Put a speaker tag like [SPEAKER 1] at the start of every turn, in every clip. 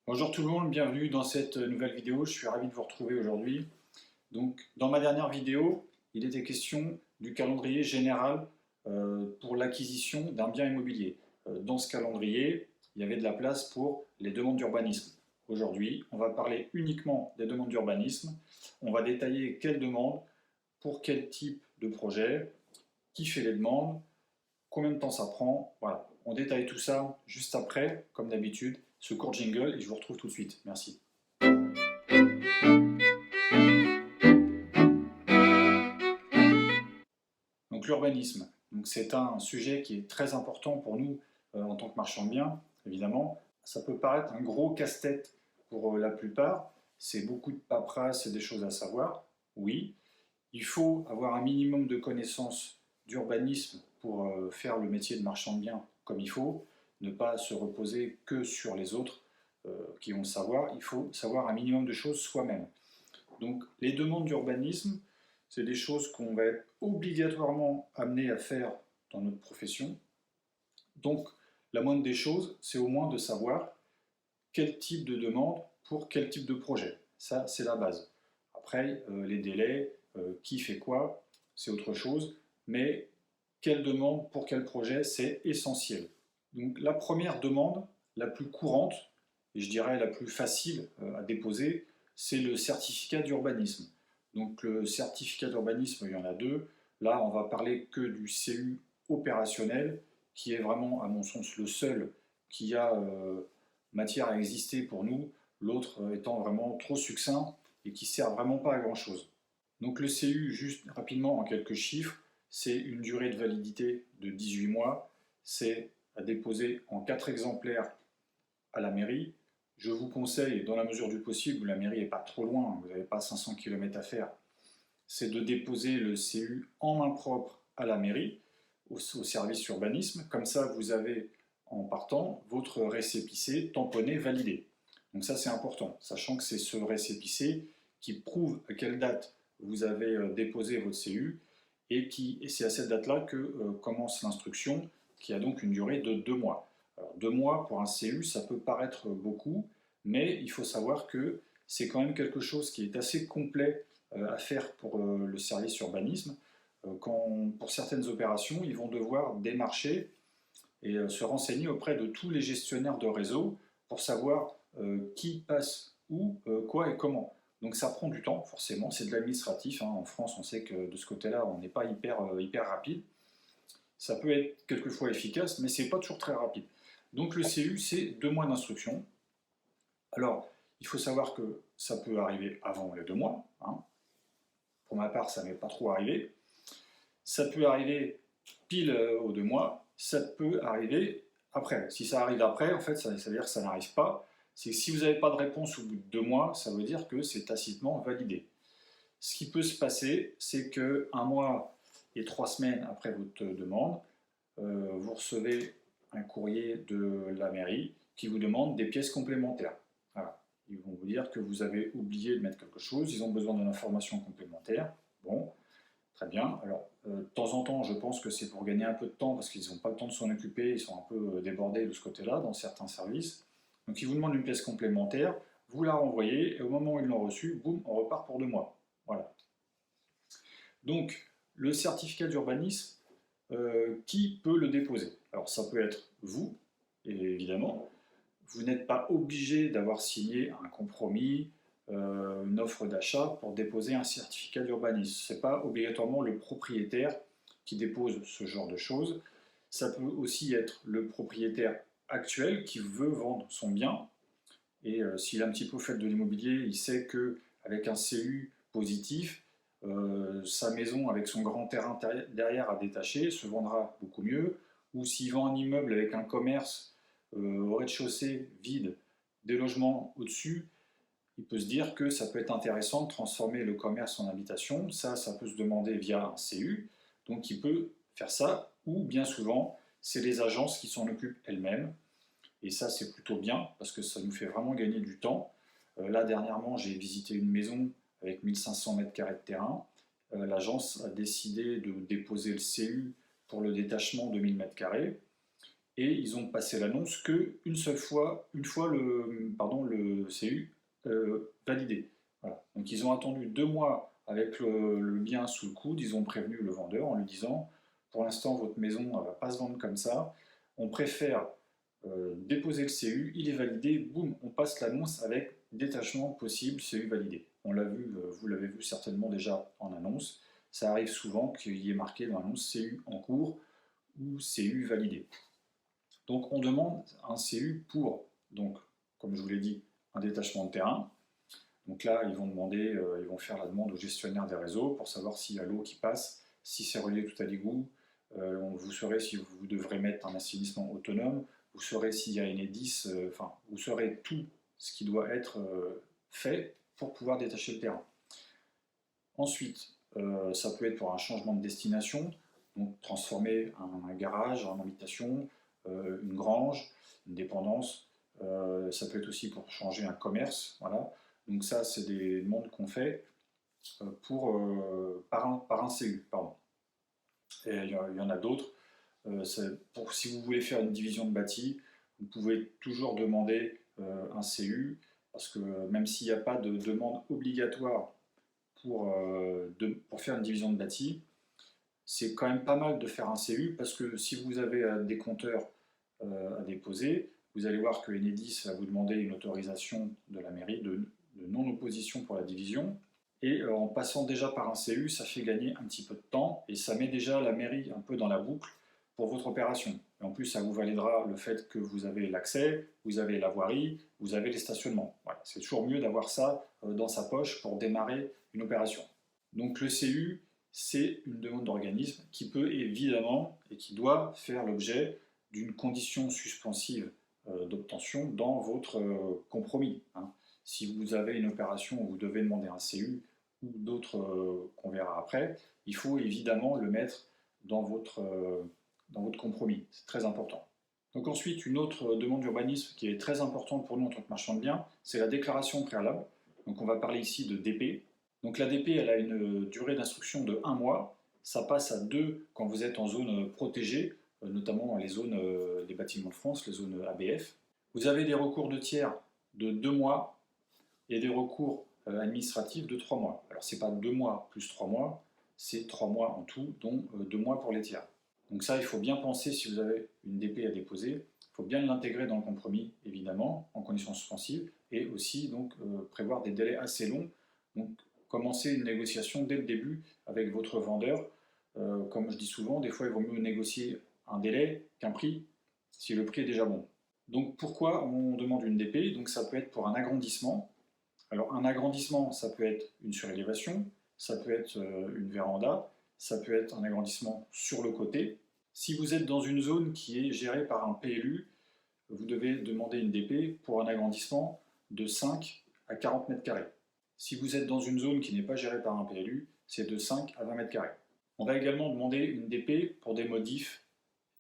[SPEAKER 1] Bonjour tout le monde, bienvenue dans cette nouvelle vidéo. Je suis ravi de vous retrouver aujourd'hui. Donc, dans ma dernière vidéo, il était question du calendrier général pour l'acquisition d'un bien immobilier. Dans ce calendrier, il y avait de la place pour les demandes d'urbanisme. Aujourd'hui, on va parler uniquement des demandes d'urbanisme. On va détailler quelles demandes, pour quel type de projet, qui fait les demandes, combien de temps ça prend. Voilà, on détaille tout ça juste après, comme d'habitude, ce court jingle et je vous retrouve tout de suite. Merci. Donc l'urbanisme, c'est un sujet qui est très important pour nous en tant que marchands de biens, évidemment. Ça peut paraître un gros casse-tête pour la plupart. C'est beaucoup de paperasse et des choses à savoir. Oui, il faut avoir un minimum de connaissances d'urbanisme pour faire le métier de marchand de biens comme il faut, ne pas se reposer que sur les autres qui vont le savoir. Il faut savoir un minimum de choses soi-même. Donc les demandes d'urbanisme, c'est des choses qu'on va être obligatoirement amené à faire dans notre profession. Donc la moindre des choses, c'est au moins de savoir quel type de demande pour quel type de projet. Ça, c'est la base. Après, les délais, qui fait quoi, c'est autre chose. Mais quelle demande pour quel projet, c'est essentiel. Donc la première demande, la plus courante, et je dirais la plus facile à déposer, c'est le certificat d'urbanisme. Donc le certificat d'urbanisme, il y en a deux. Là, on va parler que du CU opérationnel, qui est vraiment, à mon sens, le seul qui a matière à exister pour nous, l'autre étant vraiment trop succinct et qui sert vraiment pas à grand chose. Donc le CU, juste rapidement en quelques chiffres, c'est une durée de validité de 18 mois, c'est à déposer en 4 exemplaires à la mairie. Je vous conseille, dans la mesure du possible, la mairie n'est pas trop loin, vous n'avez pas 500 km à faire, c'est de déposer le CU en main propre à la mairie, au service urbanisme. Comme ça, vous avez, en partant, votre récépissé tamponné, validé. Donc ça, c'est important, sachant que c'est ce récépissé qui prouve à quelle date vous avez déposé votre CU et c'est à cette date-là que commence l'instruction, qui a donc une durée de 2 mois. Alors 2 mois pour un CU, ça peut paraître beaucoup, mais il faut savoir que c'est quand même quelque chose qui est assez complet à faire pour le service urbanisme. Pour certaines opérations, ils vont devoir démarcher et se renseigner auprès de tous les gestionnaires de réseau pour savoir qui passe où, quoi et comment. Donc ça prend du temps, forcément, c'est de l'administratif. En France, on sait que de ce côté-là, on n'est pas hyper rapide. Ça peut être quelquefois efficace, mais c'est pas toujours très rapide. Donc le CU, c'est 2 mois d'instruction. Alors, il faut savoir que ça peut arriver avant les 2 mois. Pour ma part, ça ne m'est pas trop arrivé. Ça peut arriver pile aux 2 mois. Ça peut arriver après. Si ça arrive après, en fait, ça veut dire que ça n'arrive pas. C'est que si vous n'avez pas de réponse au bout de 2 mois, ça veut dire que c'est tacitement validé. Ce qui peut se passer, c'est que 1 mois et 3 semaines après votre demande, vous recevez un courrier de la mairie qui vous demande des pièces complémentaires. Voilà. Ils vont vous dire que vous avez oublié de mettre quelque chose, ils ont besoin d'une information complémentaire. Bon, très bien. Alors, de temps en temps, je pense que c'est pour gagner un peu de temps parce qu'ils n'ont pas le temps de s'en occuper, ils sont un peu débordés de ce côté-là dans certains services. Donc, ils vous demandent une pièce complémentaire, vous la renvoyez et au moment où ils l'ont reçue, boum, on repart pour 2 mois. Voilà. Donc, le certificat d'urbanisme, qui peut le déposer? Alors, ça peut être vous, et évidemment. Vous n'êtes pas obligé d'avoir signé un compromis, une offre d'achat pour déposer un certificat d'urbanisme. Ce n'est pas obligatoirement le propriétaire qui dépose ce genre de choses. Ça peut aussi être le propriétaire actuel qui veut vendre son bien. Et s'il a un petit peu fait de l'immobilier, il sait qu'avec un CU positif, sa maison avec son grand terrain derrière à détacher se vendra beaucoup mieux. Ou s'il vend un immeuble avec un commerce au rez-de-chaussée vide, des logements au-dessus, il peut se dire que ça peut être intéressant de transformer le commerce en habitation. Ça peut se demander via un CU. Donc il peut faire ça, ou bien souvent, c'est les agences qui s'en occupent elles-mêmes. Et ça, c'est plutôt bien, parce que ça nous fait vraiment gagner du temps. Là, dernièrement, j'ai visité une maison avec 1500 m² de terrain. L'agence a décidé de déposer le CU pour le détachement de 1000 m². Et ils ont passé l'annonce qu'une seule fois, une fois le CU validé. Voilà. Donc ils ont attendu 2 mois avec le bien sous le coude, ils ont prévenu le vendeur en lui disant pour l'instant votre maison ne va pas se vendre comme ça, on préfère déposer le CU, il est validé, boum, on passe l'annonce avec détachement possible, CU validé. On l'a vu, vous l'avez vu certainement déjà en annonce, ça arrive souvent qu'il y ait marqué dans l'annonce CU en cours ou CU validé. Donc on demande un CU pour, donc, comme je vous l'ai dit, un détachement de terrain. Donc là, ils vont faire la demande au gestionnaire des réseaux pour savoir s'il y a l'eau qui passe, si c'est relié tout à l'égout. Vous saurez si vous devrez mettre un assainissement autonome, vous saurez s'il y a Enedis, enfin, vous saurez tout ce qui doit être fait pour pouvoir détacher le terrain. Ensuite, ça peut être pour un changement de destination, donc transformer un garage en habitation, une grange, une dépendance. Ça peut être aussi pour changer un commerce. Voilà. Donc ça, c'est des demandes qu'on fait par un CU. Pardon. Et il y en a d'autres. Si vous voulez faire une division de bâti, vous pouvez toujours demander un CU, parce que même s'il n'y a pas de demande obligatoire pour faire une division de bâti, c'est quand même pas mal de faire un CU, parce que si vous avez des compteurs à déposer, vous allez voir que Enedis va vous demander une autorisation de la mairie de non-opposition pour la division. Et en passant déjà par un CU, ça fait gagner un petit peu de temps et ça met déjà la mairie un peu dans la boucle pour votre opération. Et en plus, ça vous validera le fait que vous avez l'accès, vous avez la voirie, vous avez les stationnements. Voilà, c'est toujours mieux d'avoir ça dans sa poche pour démarrer une opération. Donc le CU, c'est une demande d'organisme qui peut évidemment et qui doit faire l'objet d'une condition suspensive d'obtention dans votre compromis. Hein. Si vous avez une opération où vous devez demander un CU ou d'autres qu'on verra après, il faut évidemment le mettre dans votre compromis. C'est très important. Donc ensuite, une autre demande d'urbanisme qui est très importante pour nous en tant que marchand de biens, c'est la déclaration préalable. Donc on va parler ici de DP. Donc la DP, elle a une durée d'instruction de 1 mois. Ça passe à 2 quand vous êtes en zone protégée, notamment dans les zones des bâtiments de France, les zones ABF. Vous avez des recours de tiers de 2 mois et des recours administratifs de 3 mois. Alors ce n'est pas 2 mois plus 3 mois, c'est 3 mois en tout, dont 2 mois pour les tiers. Donc ça, il faut bien penser, si vous avez une DP à déposer, il faut bien l'intégrer dans le compromis, évidemment, en conditions suspensives, et aussi donc prévoir des délais assez longs. Donc commencer une négociation dès le début avec votre vendeur. Comme je dis souvent, des fois il vaut mieux négocier un délai qu'un prix, si le prix est déjà bon. Donc pourquoi on demande une DP? Donc ça peut être pour un agrandissement. Alors un agrandissement, ça peut être une surélévation, ça peut être une véranda, ça peut être un agrandissement sur le côté. Si vous êtes dans une zone qui est gérée par un PLU, vous devez demander une DP pour un agrandissement de 5 à 40 mètres carrés. Si vous êtes dans une zone qui n'est pas gérée par un PLU, c'est de 5 à 20 mètres carrés. On va également demander une DP pour des modifs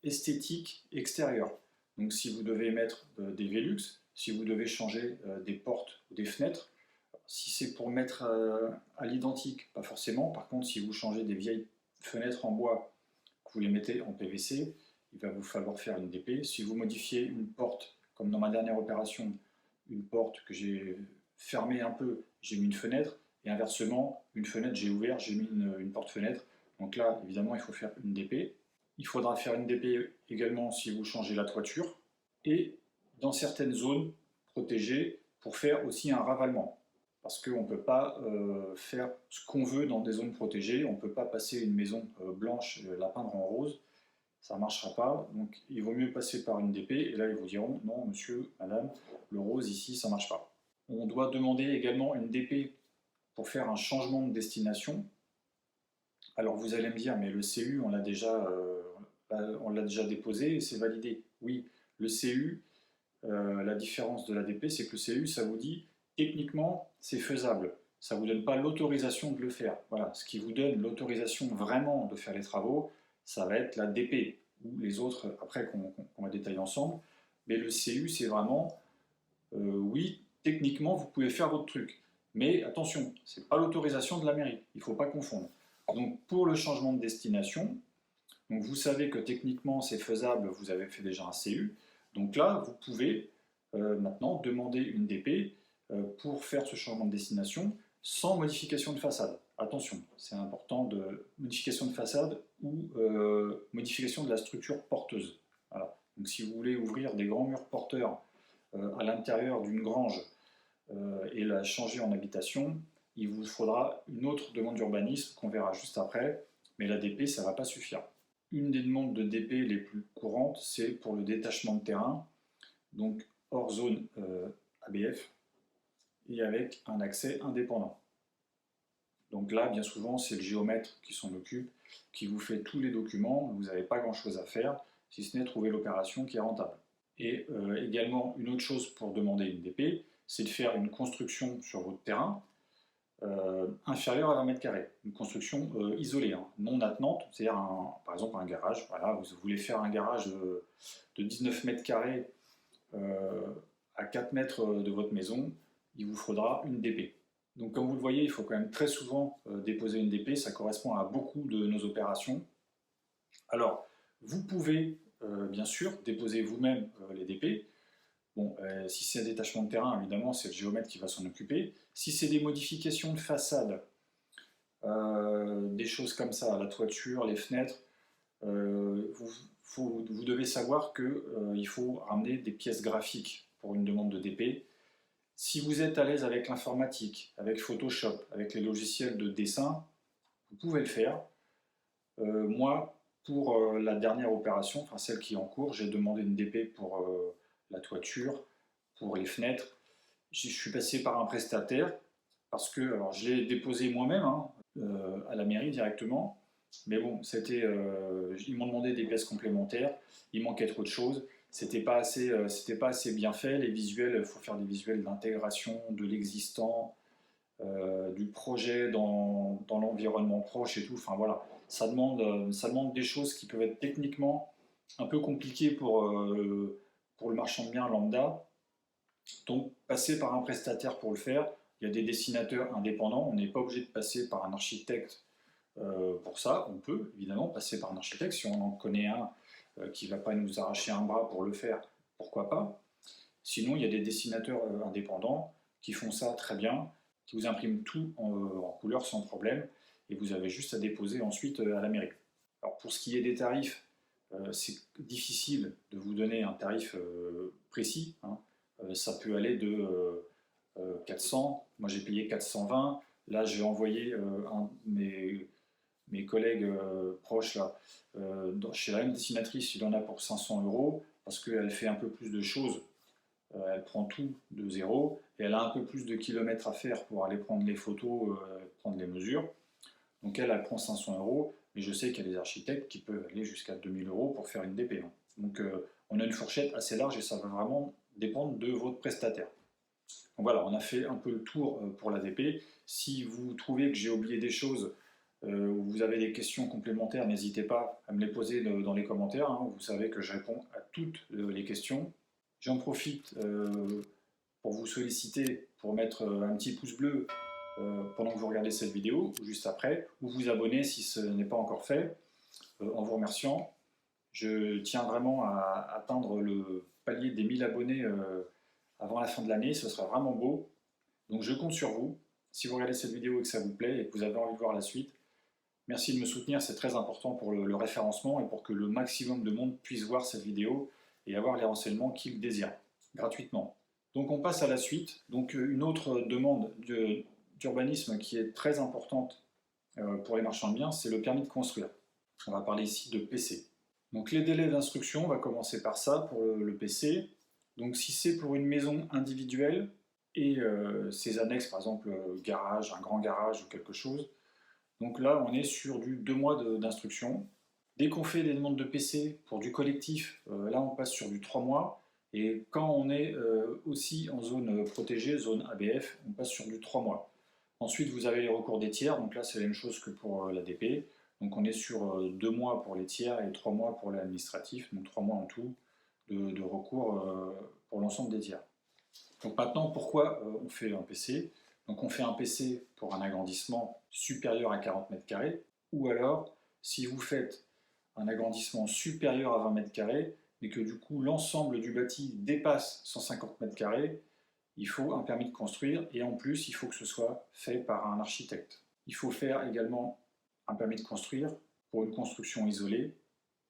[SPEAKER 1] esthétiques extérieurs. Donc si vous devez mettre des Velux, si vous devez changer des portes ou des fenêtres, si c'est pour mettre à l'identique, pas forcément. Par contre, si vous changez des vieilles fenêtres en bois, que vous les mettez en PVC, il va vous falloir faire une DP. Si vous modifiez une porte, comme dans ma dernière opération, une porte que j'ai fermée un peu, j'ai mis une fenêtre, et inversement, une fenêtre j'ai ouvert, j'ai mis une porte-fenêtre. Donc là, évidemment, il faut faire une DP. Il faudra faire une DP également si vous changez la toiture, et dans certaines zones protégées, pour faire aussi un ravalement. Parce qu'on ne peut pas faire ce qu'on veut dans des zones protégées, on ne peut pas passer une maison blanche et la peindre en rose, ça ne marchera pas, donc il vaut mieux passer par une DP, et là ils vous diront, non monsieur, madame, le rose ici ça ne marche pas. On doit demander également une DP pour faire un changement de destination. Alors vous allez me dire, mais le CU on l'a déjà déposé et c'est validé. Oui, le CU, la différence de la DP, c'est que le CU, ça vous dit, techniquement, c'est faisable. Ça ne vous donne pas l'autorisation de le faire. Voilà, ce qui vous donne l'autorisation vraiment de faire les travaux, ça va être la DP, ou les autres, après, qu'on va détailler ensemble. Mais le CU, c'est vraiment, oui, techniquement, vous pouvez faire votre truc. Mais attention, ce n'est pas l'autorisation de la mairie, il ne faut pas confondre. Donc pour le changement de destination, donc vous savez que techniquement c'est faisable, vous avez fait déjà un CU, donc là vous pouvez maintenant demander une DP pour faire ce changement de destination sans modification de façade. Attention, c'est important de modification de façade ou modification de la structure porteuse. Voilà. Donc si vous voulez ouvrir des grands murs porteurs à l'intérieur d'une grange et la changer en habitation, il vous faudra une autre demande d'urbanisme qu'on verra juste après, mais la DP, ça ne va pas suffire. Une des demandes de DP les plus courantes, c'est pour le détachement de terrain, donc hors zone ABF, et avec un accès indépendant. Donc là, bien souvent, c'est le géomètre qui s'en occupe, qui vous fait tous les documents, vous n'avez pas grand-chose à faire, si ce n'est trouver l'opération qui est rentable. Et également, une autre chose pour demander une DP, c'est de faire une construction sur votre terrain inférieure à 20 mètres carrés. Une construction isolée, hein, non attenante, c'est-à-dire par exemple un garage. Voilà, vous voulez faire un garage de 19 mètres carrés à 4 mètres de votre maison, il vous faudra une DP. Donc comme vous le voyez, il faut quand même très souvent déposer une DP, ça correspond à beaucoup de nos opérations. Alors, vous pouvez bien sûr déposer vous-même les DP. Bon, si c'est un détachement de terrain, évidemment, c'est le géomètre qui va s'en occuper. Si c'est des modifications de façade, des choses comme ça, la toiture, les fenêtres, vous devez savoir qu'il faut ramener des pièces graphiques pour une demande de DP. Si vous êtes à l'aise avec l'informatique, avec Photoshop, avec les logiciels de dessin, vous pouvez le faire. Moi, pour la dernière opération, enfin celle qui est en cours, j'ai demandé une DP pour la toiture, pour les fenêtres. Je suis passé par un prestataire parce que, alors je l'ai déposé moi-même hein, à la mairie directement, mais bon, ils m'ont demandé des pièces complémentaires, il manquait trop de choses. C'était pas assez bien fait. Les visuels, il faut faire des visuels d'intégration de l'existant, du projet dans l'environnement proche et tout. Enfin voilà, ça demande des choses qui peuvent être techniquement un peu compliquées pour le marchand de biens lambda. Donc passer par un prestataire pour le faire. Il y a des dessinateurs indépendants. On n'est pas obligé de passer par un architecte pour ça. On peut évidemment passer par un architecte si on en connaît un qui ne va pas nous arracher un bras pour le faire, pourquoi pas. Sinon, il y a des dessinateurs indépendants qui font ça très bien, qui vous impriment tout en couleur sans problème, et vous avez juste à déposer ensuite à la mairie. Alors pour ce qui est des tarifs, c'est difficile de vous donner un tarif précis. Hein. Ça peut aller de 400, moi j'ai payé 420, là j'ai envoyé un de mes collègues proches là, chez la même dessinatrice, il en a pour 500 €, parce qu'elle fait un peu plus de choses, elle prend tout de zéro, et elle a un peu plus de kilomètres à faire pour aller prendre les photos, prendre les mesures. Donc elle prend 500 €, mais je sais qu'il y a des architectes qui peuvent aller jusqu'à 2000 € pour faire une DP. Hein. Donc on a une fourchette assez large et ça va vraiment dépendre de votre prestataire. Donc voilà, on a fait un peu le tour pour la DP. Si vous trouvez que j'ai oublié des choses, ou vous avez des questions complémentaires, n'hésitez pas à me les poser dans les commentaires. Hein. Vous savez que je réponds à toutes les questions. J'en profite pour vous solliciter, pour mettre un petit pouce bleu pendant que vous regardez cette vidéo, ou juste après, ou vous abonner si ce n'est pas encore fait, en vous remerciant. Je tiens vraiment à atteindre le palier des 1000 abonnés avant la fin de l'année, ce serait vraiment beau. Donc je compte sur vous. Si vous regardez cette vidéo et que ça vous plaît et que vous avez envie de voir la suite, merci de me soutenir, c'est très important pour le référencement et pour que le maximum de monde puisse voir cette vidéo et avoir les renseignements qu'il désire, gratuitement. Donc on passe à la suite. Donc une autre demande d'urbanisme qui est très importante pour les marchands de biens, c'est le permis de construire. On va parler ici de PC. Donc les délais d'instruction, on va commencer par ça pour le PC. Donc si c'est pour une maison individuelle et ses annexes, par exemple garage, un grand garage ou quelque chose, donc là on est sur du 2 mois d'instruction. Dès qu'on fait des demandes de PC pour du collectif, là on passe sur du 3 mois. Et quand on est aussi en zone protégée, zone ABF, on passe sur du 3 mois. Ensuite vous avez les recours des tiers, donc là c'est la même chose que pour la DP. Donc on est sur 2 mois pour les tiers et 3 mois pour l'administratif, donc 3 mois en tout de recours pour l'ensemble des tiers. Donc maintenant, pourquoi on fait un PC? Donc on fait un PC pour un agrandissement supérieur à 40 mètres carrés, ou alors si vous faites un agrandissement supérieur à 20 mètres carrés, mais que du coup l'ensemble du bâti dépasse 150 mètres carrés, il faut un permis de construire et en plus, il faut que ce soit fait par un architecte. Il faut faire également un permis de construire pour une construction isolée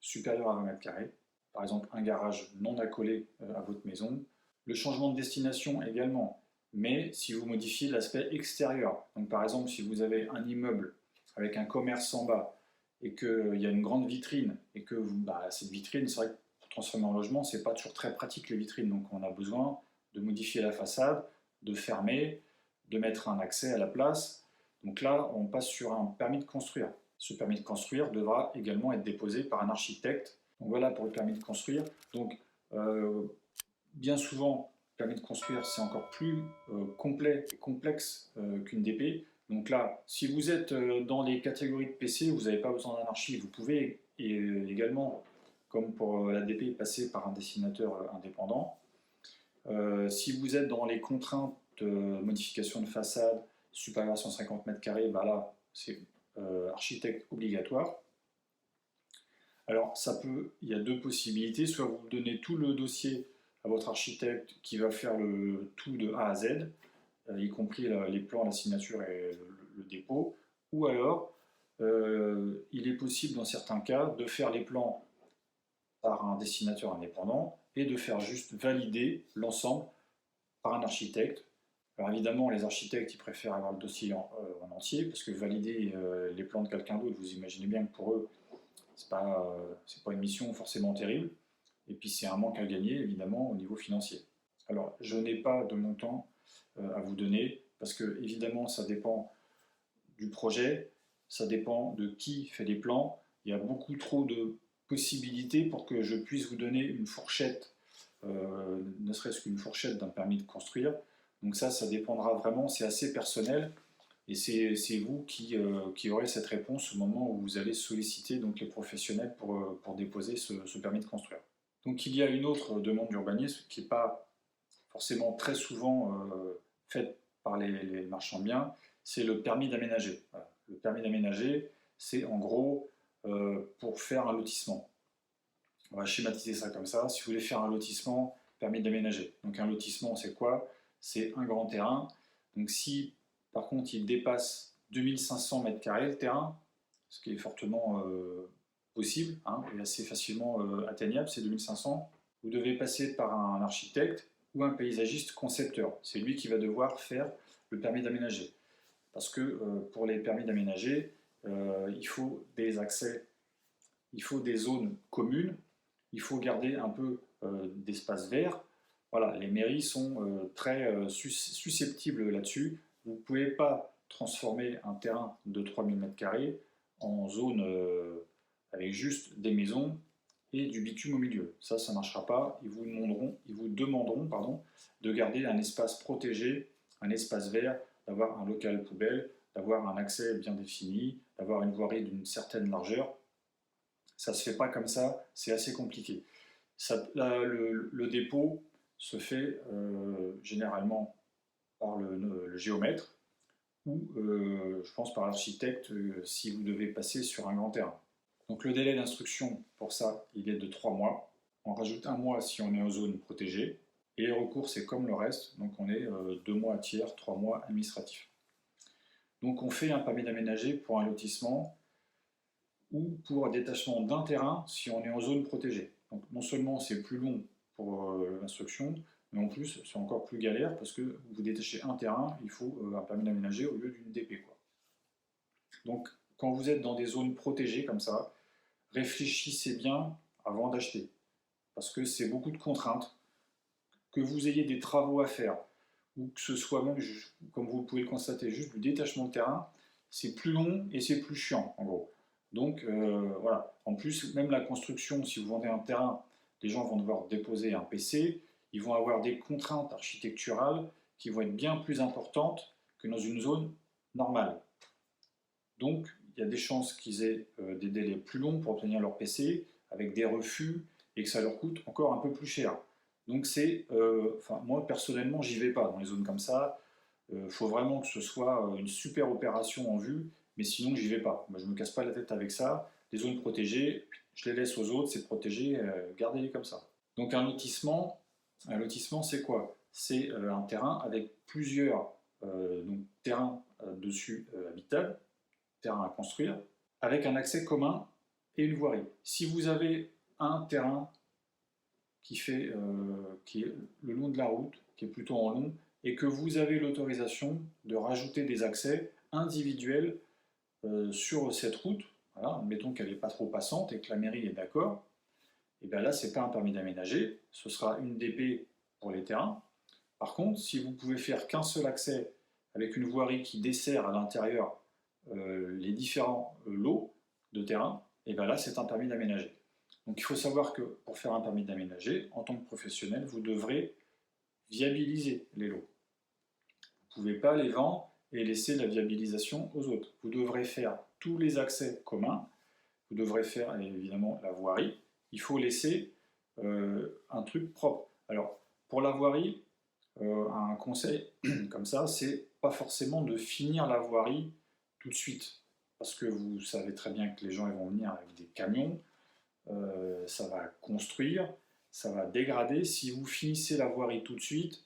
[SPEAKER 1] supérieure à 20 mètres carrés, par exemple un garage non accolé à votre maison. Le changement de destination également, mais si vous modifiez l'aspect extérieur. Donc par exemple, si vous avez un immeuble avec un commerce en bas et qu'il y a une grande vitrine et que cette vitrine, c'est vrai que pour transformer en logement, c'est pas toujours très pratique les vitrines, donc on a besoin de modifier la façade, de fermer, de mettre un accès à la place. Donc là, on passe sur un permis de construire. Ce permis de construire devra également être déposé par un architecte. Donc voilà pour le permis de construire. Donc bien souvent, le permis de construire, c'est encore plus complet et complexe qu'une DP. Donc là, si vous êtes dans les catégories de PC, vous n'avez pas besoin d'un archi. Vous pouvez également, comme pour la DP, passer par un dessinateur indépendant. Si vous êtes dans les contraintes de modification de façade supérieure à 150 mètres carrés, là, c'est architecte obligatoire. Alors, il y a deux possibilités. Soit vous donnez tout le dossier à votre architecte qui va faire le tout de A à Z, y compris les plans, la signature et le dépôt. Ou alors, il est possible dans certains cas de faire les plans par un dessinateur indépendant et de faire juste valider l'ensemble par un architecte. Alors évidemment, les architectes, ils préfèrent avoir le dossier en entier, parce que valider les plans de quelqu'un d'autre, vous imaginez bien que pour eux, c'est pas une mission forcément terrible. Et puis c'est un manque à gagner, évidemment, au niveau financier. Alors, je n'ai pas de montant à vous donner, parce que évidemment, ça dépend du projet, ça dépend de qui fait les plans. Il y a beaucoup trop de possibilités pour que je puisse vous donner une fourchette, ne serait-ce qu'une fourchette d'un permis de construire. Donc ça dépendra vraiment, c'est assez personnel. Et c'est vous qui aurez cette réponse au moment où vous allez solliciter donc, les professionnels pour déposer ce permis de construire. Donc il y a une autre demande d'urbanisme qui n'est pas forcément très souvent faite par les marchands de biens, c'est le permis d'aménager. Voilà. Le permis d'aménager, c'est en gros pour faire un lotissement. On va schématiser ça comme ça. Si vous voulez faire un lotissement, permis d'aménager. Donc un lotissement, c'est quoi? C'est un grand terrain. Donc si par contre il dépasse 2500 mètres carrés le terrain, ce qui est fortement possible et assez facilement atteignable, c'est 2500, vous devez passer par un architecte ou un paysagiste concepteur. C'est lui qui va devoir faire le permis d'aménager. Parce que pour les permis d'aménager, il faut des accès, il faut des zones communes, il faut garder un peu d'espace vert. Voilà, les mairies sont très susceptibles là-dessus. Vous ne pouvez pas transformer un terrain de 3000 m² en zone avec juste des maisons et du bitume au milieu. Ça ne marchera pas. Ils vous demanderont de garder un espace protégé, un espace vert, d'avoir un local poubelle, d'avoir un accès bien défini, d'avoir une voirie d'une certaine largeur. Ça ne se fait pas comme ça, c'est assez compliqué. Le dépôt se fait généralement par le géomètre ou je pense par l'architecte si vous devez passer sur un grand terrain. Donc le délai d'instruction pour ça, il est de 3 mois. On rajoute 1 mois si on est en zone protégée. Et les recours, c'est comme le reste, donc on est 2 mois tiers, 3 mois administratifs. Donc on fait un permis d'aménager pour un lotissement ou pour un détachement d'un terrain si on est en zone protégée. Donc non seulement c'est plus long pour l'instruction, mais en plus c'est encore plus galère parce que vous détachez un terrain, il faut un permis d'aménager au lieu d'une DP. Donc quand vous êtes dans des zones protégées comme ça, réfléchissez bien avant d'acheter, parce que c'est beaucoup de contraintes. Que vous ayez des travaux à faire, ou que ce soit même, comme vous pouvez le constater, juste du détachement de terrain, c'est plus long et c'est plus chiant, en gros. Donc voilà. En plus, même la construction, si vous vendez un terrain, les gens vont devoir déposer un PC, ils vont avoir des contraintes architecturales qui vont être bien plus importantes que dans une zone normale. Donc, il y a des chances qu'ils aient des délais plus longs pour obtenir leur PC, avec des refus, et que ça leur coûte encore un peu plus cher. Donc moi personnellement, j'y vais pas dans les zones comme ça. Faut vraiment que ce soit une super opération en vue, mais sinon j'y vais pas. Moi, je me casse pas la tête avec ça. Les zones protégées, je les laisse aux autres, c'est protégé, gardez-les comme ça. Donc un lotissement c'est quoi? c'est un terrain avec plusieurs terrains dessus habitables, terrain à construire, avec un accès commun et une voirie. Si vous avez un terrain qui est le long de la route, qui est plutôt en long, et que vous avez l'autorisation de rajouter des accès individuels sur cette route, voilà, admettons qu'elle n'est pas trop passante et que la mairie est d'accord, et bien là, ce n'est pas un permis d'aménager, ce sera une DP pour les terrains. Par contre, si vous pouvez faire qu'un seul accès avec une voirie qui dessert à l'intérieur les différents lots de terrain, et bien là, c'est un permis d'aménager. Donc il faut savoir que pour faire un permis d'aménager, en tant que professionnel, vous devrez viabiliser les lots. Vous ne pouvez pas les vendre et laisser la viabilisation aux autres. Vous devrez faire tous les accès communs, vous devrez faire évidemment la voirie. Il faut laisser un truc propre. Alors, pour la voirie, un conseil comme ça, c'est pas forcément de finir la voirie tout de suite. Parce que vous savez très bien que les gens ils vont venir avec des camions, ça va construire, ça va dégrader. Si vous finissez la voirie tout de suite,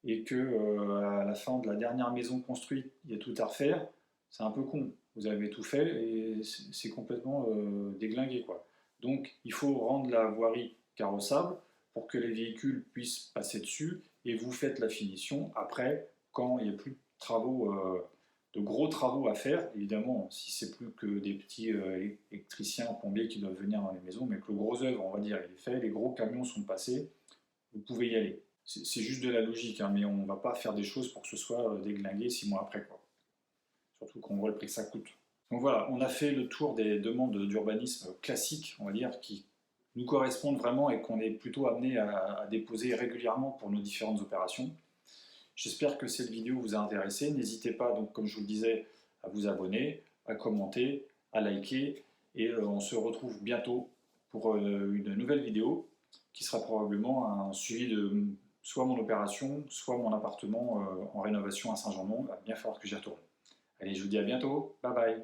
[SPEAKER 1] et que à la fin de la dernière maison construite, il y a tout à refaire, c'est un peu con. Vous avez tout fait et c'est complètement déglingué, quoi. Donc il faut rendre la voirie carrossable pour que les véhicules puissent passer dessus et vous faites la finition après quand il n'y a plus de travaux, de gros travaux à faire. Évidemment, si c'est plus que des petits électriciens, plombiers qui doivent venir dans les maisons, mais que le gros œuvre, on va dire, il est fait, les gros camions sont passés, vous pouvez y aller. C'est juste de la logique, hein, mais on ne va pas faire des choses pour que ce soit déglingué 6 mois après, quoi. Surtout qu'on voit le prix que ça coûte. Donc voilà, on a fait le tour des demandes d'urbanisme classiques, on va dire, qui nous correspondent vraiment et qu'on est plutôt amené à déposer régulièrement pour nos différentes opérations. J'espère que cette vidéo vous a intéressé. N'hésitez pas, donc, comme je vous le disais, à vous abonner, à commenter, à liker, et on se retrouve bientôt pour une nouvelle vidéo qui sera probablement un suivi de soit mon opération, soit mon appartement en rénovation à Saint-Jean-de-Mont. Il va bien falloir que j'y retourne. Allez, je vous dis à bientôt. Bye bye.